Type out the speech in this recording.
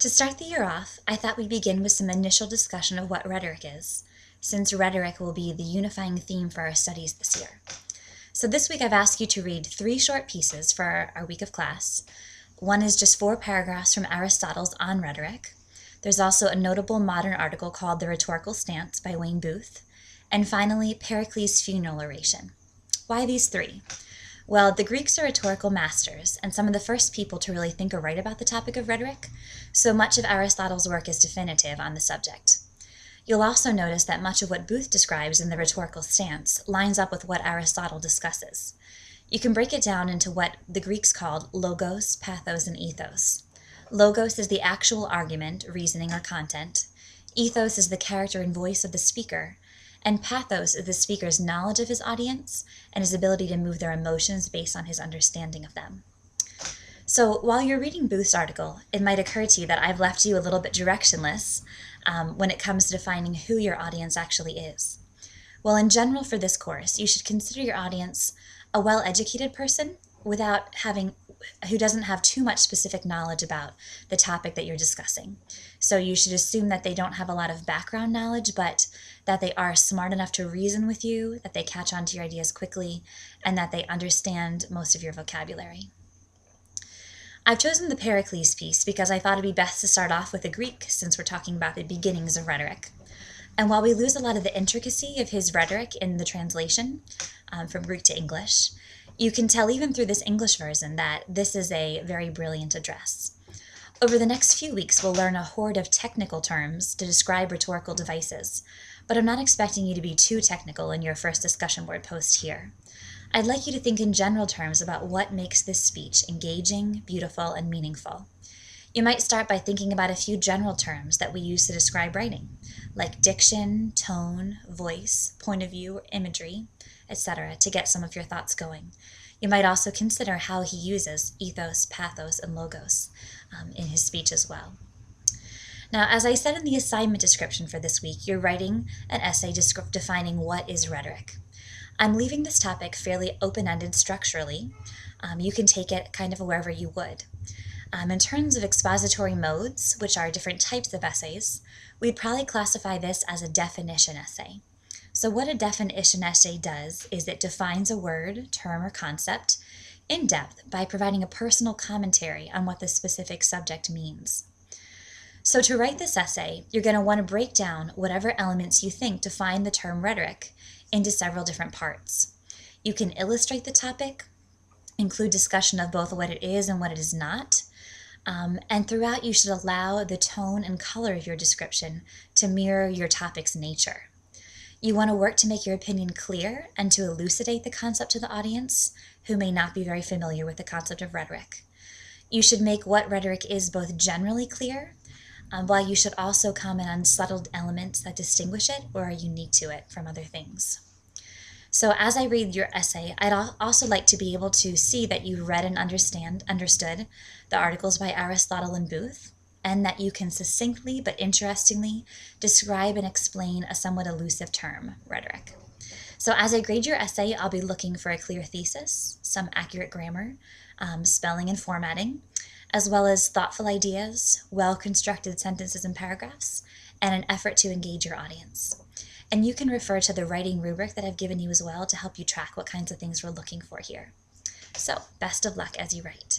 To start the year off, I thought we'd begin with some initial discussion of what rhetoric is, since rhetoric will be the unifying theme for our studies this year. So this week I've asked you to read 3 short pieces for our week of class. One is just 4 paragraphs from Aristotle's On Rhetoric. There's also a notable modern article called The Rhetorical Stance by Wayne Booth. And finally, Pericles' Funeral Oration. Why these 3? Well, the Greeks are rhetorical masters and some of the first people to really think or write about the topic of rhetoric, so much of Aristotle's work is definitive on the subject. You'll also notice that much of what Booth describes in the rhetorical stance lines up with what Aristotle discusses. You can break it down into what the Greeks called logos, pathos, and ethos. Logos is the actual argument, reasoning, or content. Ethos is the character and voice of the speaker. And pathos is the speaker's knowledge of his audience and his ability to move their emotions based on his understanding of them. So while you're reading Booth's article, it might occur to you that I've left you a little bit directionless when it comes to defining who your audience actually is. Well, in general for this course, you should consider your audience a well-educated person who doesn't have too much specific knowledge about the topic that you're discussing. So you should assume that they don't have a lot of background knowledge, but that they are smart enough to reason with you, that they catch on to your ideas quickly, and that they understand most of your vocabulary. I've chosen the Pericles piece because I thought it'd be best to start off with the Greek since we're talking about the beginnings of rhetoric. And while we lose a lot of the intricacy of his rhetoric in the translation from Greek to English, you can tell even through this English version that this is a very brilliant address. Over the next few weeks, we'll learn a horde of technical terms to describe rhetorical devices, but I'm not expecting you to be too technical in your first discussion board post here. I'd like you to think in general terms about what makes this speech engaging, beautiful, and meaningful. You might start by thinking about a few general terms that we use to describe writing, like diction, tone, voice, point of view, imagery, etc., to get some of your thoughts going. You might also consider how he uses ethos, pathos, and logos in his speech as well. Now, as I said in the assignment description for this week, you're writing an essay defining what is rhetoric. I'm leaving this topic fairly open-ended structurally. You can take it kind of wherever you would. In terms of expository modes, which are different types of essays, we'd probably classify this as a definition essay. So what a definition essay does is it defines a word, term, or concept in depth by providing a personal commentary on what the specific subject means. So to write this essay, you're going to want to break down whatever elements you think define the term rhetoric into several different parts. You can illustrate the topic, include discussion of both what it is and what it is not, and throughout you should allow the tone and color of your description to mirror your topic's nature. You want to work to make your opinion clear and to elucidate the concept to the audience who may not be very familiar with the concept of rhetoric. You should make what rhetoric is both generally clear, while you should also comment on subtle elements that distinguish it or are unique to it from other things. So as I read your essay, I'd also like to be able to see that you read and understood the articles by Aristotle and Booth, and that you can succinctly but interestingly describe and explain a somewhat elusive term, rhetoric. So as I grade your essay, I'll be looking for a clear thesis, some accurate grammar, spelling and formatting, as well as thoughtful ideas, well-constructed sentences and paragraphs, and an effort to engage your audience. And you can refer to the writing rubric that I've given you as well to help you track what kinds of things we're looking for here. So, best of luck as you write.